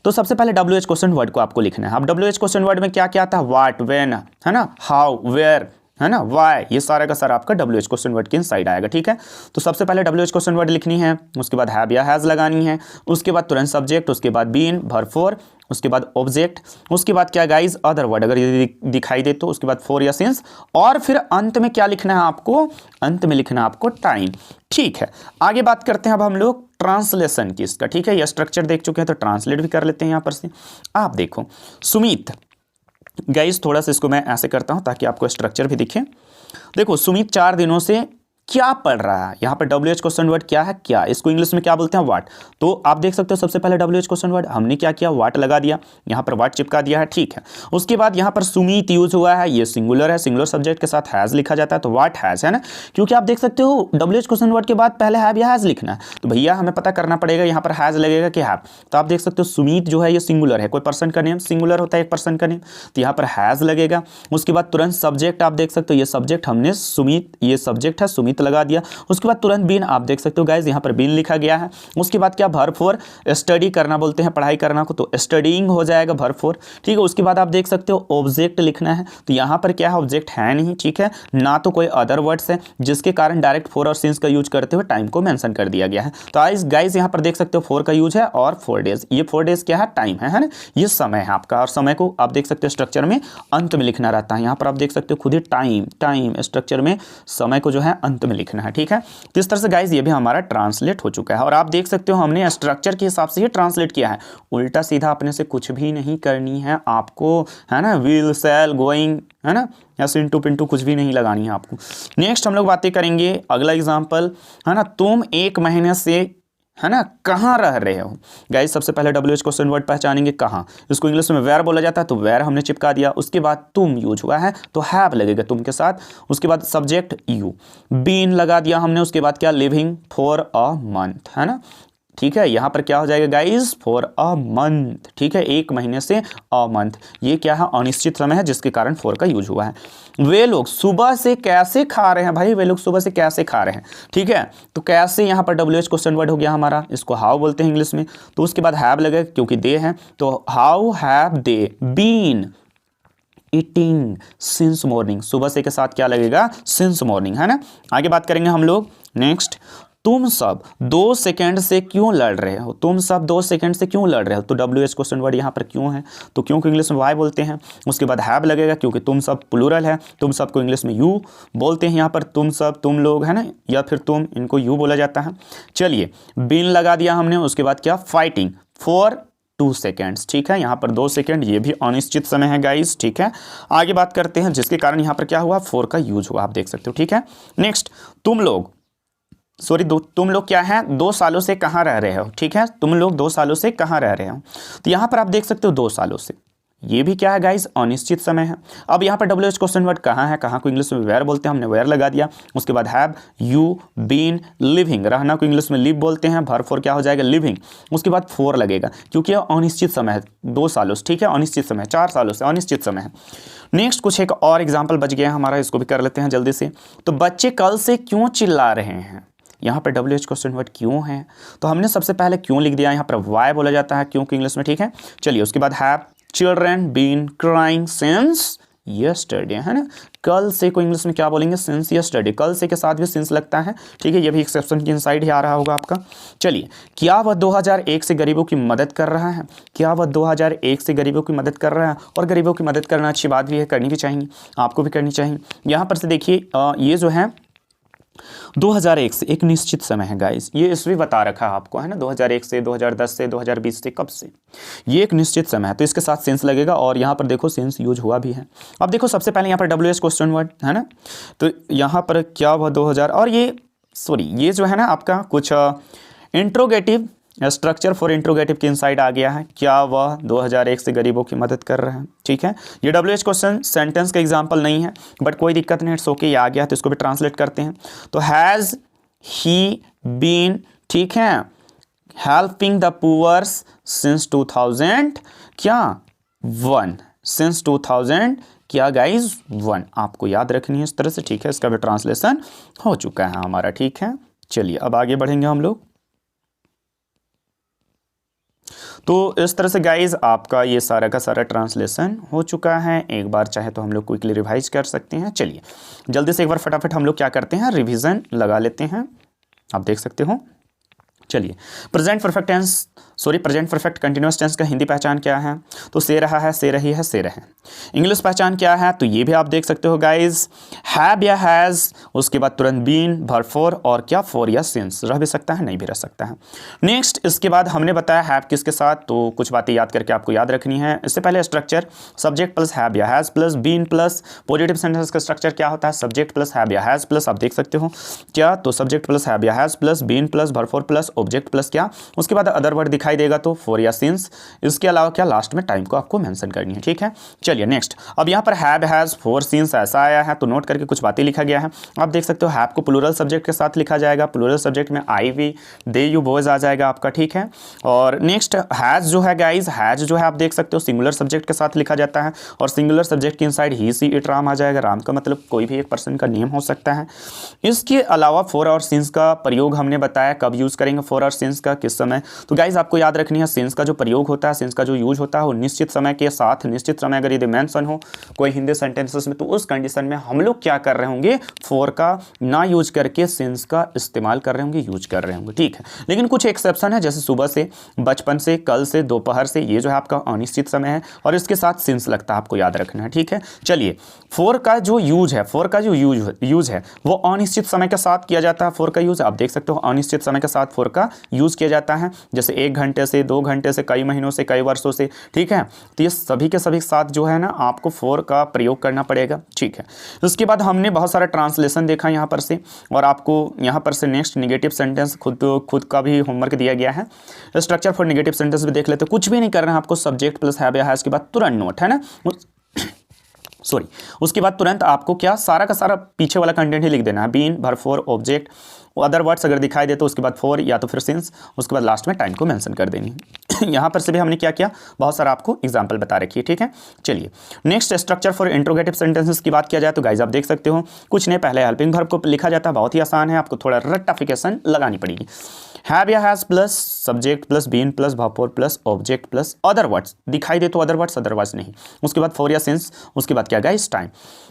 तो सबसे पहले WH क्वेश्चन वर्ड को आपको लिखना है। अब WH क्वेश्चन वर्ड में क्या क्या आता है, व्हाट, व्हेन, है ना, हाउ, वेयर, है ना, वाई, ये सारा का सारा आपका WH क्वेश्चन वर्ड के इनसाइड आएगा, ठीक है। तो सबसे पहले WH क्वेश्चन वर्ड लिखनी है, उसके बाद हैव या हैज लगानी है, उसके बाद तुरंत सब्जेक्ट, उसके बाद बीन, वर्ब फॉर, उसके बाद ऑब्जेक्ट, उसके बाद क्या गाइज, अदर वर्ड अगर ये दिखाई दे तो, उसके बाद फॉर या सिंस, और फिर अंत में क्या लिखना है आपको, अंत में लिखना है आपको टाइम, ठीक है। आगे बात करते हैं अब हम लोग ट्रांसलेशन की इसका, ठीक है, ये स्ट्रक्चर देख चुके हैं तो ट्रांसलेट भी कर लेते हैं यहाँ पर से। आप देखो सुमित, गाइस थोड़ा सा इसको मैं ऐसे करता हूं ताकि आपको स्ट्रक्चर भी दिखे। देखो सुमित 4 दिनों से क्या पढ़ रहा है, यहाँ पर WH क्वेश्चन वर्ड क्या है, क्या, इसको इंग्लिश में क्या बोलते हैं, व्हाट। तो आप देख सकते हो सबसे पहले WH क्वेश्चन वर्ड हमने क्या किया, व्हाट लगा दिया, यहाँ पर व्हाट चिपका दिया है, ठीक है। उसके बाद यहाँ पर सुमित यूज हुआ है, ये सिंगुलर है, सिंगुलर सब्जेक्ट के साथ हैज लिखा जाता है, तो व्हाट हैज, है ना, क्योंकि आप देख सकते हो WH क्वेश्चन वर्ड के बाद पहले हैव या हैज लिखना है, तो भैया हमें पता करना पड़ेगा यहाँ पर हैज लगेगा कि हैव। तो आप देख सकते हो सुमित जो है ये सिंगुलर है, कोई पर्सन का नेम सिंगुलर होता है, एक पर्सन का नेम, तो यहाँ पर हैज लगेगा। उसके बाद तुरंत सब्जेक्ट आप देख सकते हो, ये सब्जेक्ट हमने सुमित, ये सब्जेक्ट है सुमित लगा दिया। उसके बाद तुरंत बीन, आप देख सकते हो गाइज यहाँ पर बीन लिखा गया है। उसके बाद क्या, वर्ब फॉर, स्टडी करना बोलते हैं, पढ़ाई करना को, तो स्टडीइंग हो जाएगा वर्ब फॉर, ठीक है। उसके बाद आप देख सकते हो ऑब्जेक्ट लिखना है, तो यहाँ पर क्या है, ऑब्जेक्ट है नहीं, ठीक है, ना तो कोई अदर वर्ड्स है, जिसके कारण डायरेक्ट फॉर और सिंस का यूज करते हुए टाइम को मेंशन कर दिया गया है। तो गाइज यहाँ पर देख सकते हो 4 का यूज है और 4 डेज, ये 4 डेज क्या है, टाइम है ना, ये समय है आपका। और समय को आप देख सकते हो स्ट्रक्चर में अंत में लिखना रहता है, यहाँ पर आप देख सकते हो खुद ही टाइम स्ट्रक्चर में समय को जो है अंत में लिखना है, ठीक है। तो इस तरह से गाइज ये भी हमारा ट्रांसलेट हो चुका है, और आप देख सकते हो हमने स्ट्रक्चर के हिसाब से ही ट्रांसलेट किया है, उल्टा सीधा अपने से कुछ भी नहीं करनी है आपको, है ना, विल, शैल, गोइंग, है ना, या सिंटू पिंटू कुछ भी नहीं लगानी है आपको। नेक्स्ट हम लोग बातें करेंगे अगला एग्जाम्पल, है ना, तुम 1 महीने से है ना, कहाँ रह रहे हो गाइस। सबसे पहले WH क्वेश्चन वर्ड पहचानेंगे कहाँ, इसको इंग्लिश में वेयर बोला जाता है, तो वेयर हमने चिपका दिया। उसके बाद तुम यूज हुआ है तो हैव लगेगा तुम के साथ। उसके बाद सब्जेक्ट यू, बीन लगा दिया हमने। उसके बाद क्या, लिविंग फॉर अ मंथ, है ना, ठीक है। यहाँ पर क्या हो जाएगा गाइस, फॉर अ मंथ, ठीक है, एक महीने से अ मंथ। ये क्या है, अनिश्चित समय है, जिसके कारण फॉर का यूज हुआ है। वे लोग सुबह से कैसे खा रहे हैं भाई, वे लोग सुबह से कैसे खा रहे हैं, ठीक है। तो कैसे यहाँ पर WH क्वेश्चन वर्ड हो गया हमारा, इसको हाउ बोलते हैं इंग्लिश में। तो उसके बाद हैव लगेगा क्योंकि दे हैं, तो how have they been eating since morning. सुबह से के साथ क्या लगेगा, सिंस मॉर्निंग, है ना। आगे बात करेंगे हम लोग नेक्स्ट। तुम सब 2 सेकंड से क्यों लड़ रहे हो, तुम सब 2 सेकंड से क्यों लड़ रहे हो। तो WH क्वेश्चन वर्ड यहाँ पर क्यों है, तो क्यों को इंग्लिश में वाई बोलते हैं। उसके बाद हैव लगेगा क्योंकि तुम सब प्लूरल है, तुम सब को इंग्लिश में यू बोलते हैं। यहाँ पर तुम सब, तुम लोग, है ना, या फिर तुम, इनको यू बोला जाता है। चलिए, बीन लगा दिया हमने। उसके बाद क्या, फाइटिंग फॉर 2 सेकेंड्स, ठीक है। यहाँ पर 2 सेकेंड, ये भी अनिश्चित समय है गाइस, ठीक है। आगे बात करते हैं, जिसके कारण यहाँ पर क्या हुआ, फॉर का यूज हुआ, आप देख सकते हो, ठीक है। नेक्स्ट, तुम लोग क्या है, 2 सालों से कहाँ रह रहे हो, ठीक है। तुम लोग 2 सालों से कहाँ रह रहे हो, तो यहाँ पर आप देख सकते हो 2 सालों से, ये भी क्या है गाइस, अनिश्चित समय है। अब यहाँ पर WH क्वेश्चन वर्ड कहाँ है, कहाँ को इंग्लिश में वेयर बोलते हैं, हमने वेयर लगा दिया। उसके बाद हैव, यू, बीन, लिविंग, रहना को इंग्लिश में लिव बोलते हैं, भर फॉर क्या हो जाएगा, लिविंग। उसके बाद फॉर लगेगा क्योंकि यह अनिश्चित समय है, 2 सालों से, ठीक है, अनिश्चित समय, 4 सालों से अनिश्चित समय है। नेक्स्ट, कुछ एक और एग्जाम्पल बच गया हमारा, इसको भी कर लेते हैं जल्दी से। तो बच्चे कल से क्यों चिल्ला रहे हैं, यहाँ पर WH क्वेश्चन वर्ड क्यों है, तो हमने सबसे पहले क्यों लिख दिया, यहाँ पर वाई बोला जाता है क्यों की इंग्लिश में, ठीक है। चलिए, उसके बाद have children been crying since yesterday, है ना। कल से को इंग्लिश में क्या बोलेंगे, सिंस यस्टरडे। कल से के साथ भी सिंस लगता है, ठीक है। ये भी एक्सेप्शन की इनसाइड ही आ रहा होगा आपका। चलिए, क्या वह 2001 से गरीबों की मदद कर रहा है, क्या वह 2001 से गरीबों की मदद कर रहा है। और गरीबों की मदद करना अच्छी बात भी है, करनी भी चाहिए, आपको भी करनी चाहिए। यहाँ पर से देखिए, ये जो है 2001 से एक निश्चित समय है गाइस, ये ईस्वी बता रखा है आपको, है ना। 2001 से, 2010 से, 2020 से, कब से, ये एक निश्चित समय है, तो इसके साथ सेंस लगेगा। और यहाँ पर देखो सेंस यूज हुआ भी है। अब देखो सबसे पहले यहाँ पर WH क्वेश्चन वर्ड, है ना। तो यहाँ पर क्या हुआ 2000, और ये जो है ना आपका कुछ इंट्रोगेटिव स्ट्रक्चर फॉर इंट्रोगेटिव के इनसाइड आ गया है। क्या वह 2001 से गरीबों की मदद कर रहे हैं, ठीक है। ये WH क्वेश्चन सेंटेंस का एग्जांपल नहीं है, बट कोई दिक्कत नहीं, इट्स ओके, ये आ गया तो इसको भी ट्रांसलेट करते हैं। तो हैज़ ही बीन, ठीक है, हेल्पिंग द पुअर्स सिंस 2000 क्या 1, सिंस 2000 क्या गाइज 1, आपको याद रखनी है इस तरह से, ठीक है। इसका भी ट्रांसलेशन हो चुका है हमारा, ठीक है। चलिए, अब आगे बढ़ेंगे हम लोग। तो इस तरह से गाइज आपका ये सारा का सारा ट्रांसलेशन हो चुका है। एक बार चाहे तो हम लोग क्विकली रिवाइज कर सकते हैं। चलिए, जल्दी से एक बार फटाफट हम लोग क्या करते हैं, रिवीजन लगा लेते हैं। आप देख सकते हो। चलिए, प्रेजेंट परफेक्ट कंटिन्यूअस टेंस का हिंदी पहचान क्या है, तो से रहा है, से रही है, से रहे। इंग्लिश पहचान क्या है, तो ये भी आप देख सकते हो गाइज, हैव या हैज़, उसके बाद तुरंत बीन, भर फॉर, और क्या फॉर या सिंस, रह भी सकता है, नहीं भी रह सकता है। नेक्स्ट, इसके बाद हमने बताया हैव किसके साथ, तो कुछ बातें याद करके आपको याद रखनी है। इससे पहले स्ट्रक्चर सब्जेक्ट प्लस हैव या has plus been plus positive sentence का स्ट्रक्चर क्या होता है, सब्जेक्ट प्लस हैव या हैज़ प्लस, आप देख सकते हो क्या, तो सब्जेक्ट प्लस हैव या हैज़ प्लस बीन प्लस भर फॉर प्लस ऑब्जेक्ट प्लस क्या, उसके बाद अदर वर्ड दिखाई देगा तो फॉर या सिंस। इसके अलावा क्या, लास्ट में टाइम को आपको मेंशन करनी है, ठीक है। चलिए नेक्स्ट, अब यहाँ पर हैव, हैज़, फॉर, सिंस ऐसा आया है, तो नोट करके कुछ बातें लिखा गया है। आप देख सकते हो हैव को प्लूरल सब्जेक्ट के साथ लिखा जाएगा, प्लूरल सब्जेक्ट में आई, वी, दे, यू, बॉयज आ जाएगा आपका, ठीक है। और नेक्स्ट, हैज़ जो है गाइज, हैज़ जो है आप देख सकते हो सिंगुलर सब्जेक्ट के साथ लिखा जाता है, और सिंगुलर सब्जेक्ट के इनसाइड ही, सी, इट, राम आ जाएगा। राम का मतलब कोई भी एक पर्सन का नेम हो सकता है। इसके अलावा फॉर और सिंस का प्रयोग हमने बताया, कब यूज़ करेंगे फॉर और सिंस का, किस समय। तो गाइज आपको याद रखनी है, सिंस का जो प्रयोग होता है, सिंस का जो यूज होता है, वो निश्चित समय के साथ, निश्चित समय अगर यदि मेंशन हो कोई हिंदी सेंटेंसेस में, तो उस कंडीशन में हम लोग क्या कर रहे होंगे, फॉर का ना यूज करके सिंस का इस्तेमाल कर रहे होंगे, यूज कर रहे होंगे, ठीक है। लेकिन कुछ एक्सेप्शन है, जैसे सुबह से, बचपन से, कल से, दोपहर से, ये जो है आपका अनिश्चित समय है, और इसके साथ सिंस लगता है, आपको याद रखना है, ठीक है। चलिए, फॉर का जो यूज है, फॉर का जो यूज है वो अनिश्चित समय के साथ किया जाता है। फॉर का यूज आप देख सकते हो, अनिश्चित समय के साथ फॉर का यूज़ किया जाता है, जैसे 1 घंटे से, 2 घंटे से, कई महीनों से, कई वर्षों से, ठीक है। तो ये सभी के सभी साथ जो है ना आपको फॉर का प्रयोग करना पड़ेगा, ठीक है। उसके बाद हमने बहुत सारा ट्रांसलेशन देखा यहाँ पर से, और आपको यहाँ पर से नेक्स्ट नेगेटिव सेंटेंस खुद का भी होमवर्क दिया गया है। स्ट्रक्चर फॉर नेगेटिव सेंटेंस भी देख लेते, कुछ भी नहीं करना है आपको, सब्जेक्ट प्लस हैव या हैज के बाद तुरंत नोट, है ना, सॉरी, उसके बाद तुरंत आपको क्या सारा का सारा पीछे वाला कंटेंट ही लिख देना है, बीन, भर, फॉर, ऑब्जेक्ट, अदर वर्ड्स अगर दिखाई दे तो उसके बाद फॉर या तो फिर सिंस, उसके बाद लास्ट में टाइम को मेंशन कर देनी है। यहाँ पर से भी हमने क्या किया, बहुत सारा आपको एग्जांपल बता रखी है, ठीक है। चलिए next structure for interrogative sentences की बात किया जाए तो गाइज आप देख सकते हो कुछ नहीं, पहले हेल्पिंग वर्ब को लिखा जाता है, बहुत ही आसान है, आपको थोड़ा रट्टाफिकेशन लगानी पड़ेगी। हैव या has plus subject plus been plus verb plus object plus other words, दिखाई दे तो अदर वर्ड्स, अदरवाइज नहीं, उसके बाद फॉर या सिंस, उसके बाद क्या गाइस टाइम।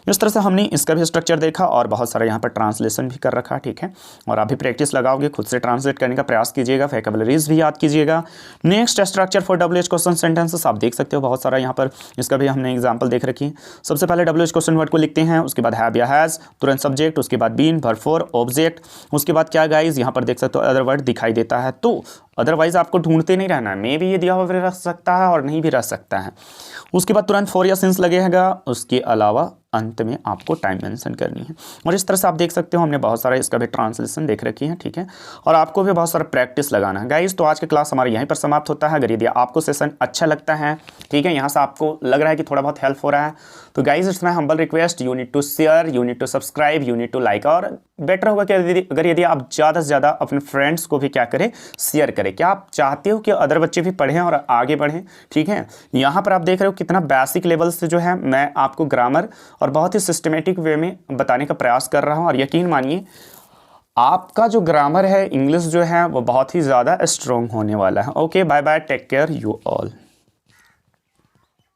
इस तरह से हमने इसका भी स्ट्रक्चर देखा और बहुत सारा यहाँ पर ट्रांसलेशन भी कर रखा, ठीक है। और आप भी प्रैक्टिस लगाओगे, खुद से ट्रांसलेट करने का प्रयास कीजिएगा, वोकैबुलरीज भी याद कीजिएगा। Next structure for WH question sentences आप देख सकते हो, बहुत सारा यहाँ पर इसका भी हमने एग्जाम्पल देख रखी है। सबसे पहले WH क्वेश्चन वर्ड को लिखते हैं, उसके बाद हैव या हैज, तुरंत सब्जेक्ट, उसके बाद बीन, भर, फॉर, ऑब्जेक्ट, उसके बाद क्या गाइज यहाँ पर देख सकते हो अदर वर्ड दिखाई देता है, तो अदरवाइज आपको ढूंढते नहीं रहना है, मे भी ये दिया हुआ रह सकता है और नहीं भी रह सकता है। उसके बाद तुरंत फॉर या सिंस लगेगा, उसके अलावा अंत में आपको टाइम मेंशन करनी है। और इस तरह से आप देख सकते हो हमने बहुत सारा इसका भी ट्रांसलेशन देख रखी है, ठीक है। और आपको भी बहुत सारा प्रैक्टिस लगाना है गाइस। तो आज का क्लास हमारा यहीं पर समाप्त होता है। अगर यदि आपको सेशन अच्छा लगता है, ठीक है, यहाँ से आपको लग रहा है कि थोड़ा बहुत हेल्प हो रहा है, तो guys it's my humble request, you need to share, you need to subscribe, you need to like. और बेटर होगा कि अगर यदि आप ज़्यादा से ज़्यादा अपने फ्रेंड्स को भी क्या करें, शेयर करें। क्या आप चाहते हो कि अदर बच्चे भी पढ़ें और आगे बढ़ें, ठीक है। यहाँ पर आप देख रहे हो कितना बेसिक लेवल से जो है मैं आपको ग्रामर और बहुत ही सिस्टमेटिक वे में बताने का प्रयास कर रहा हूँ। और यकीन मानिए आपका जो ग्रामर है, इंग्लिश जो है, वो बहुत ही ज़्यादा स्ट्रॉन्ग होने वाला है। Okay, bye bye, take care you all.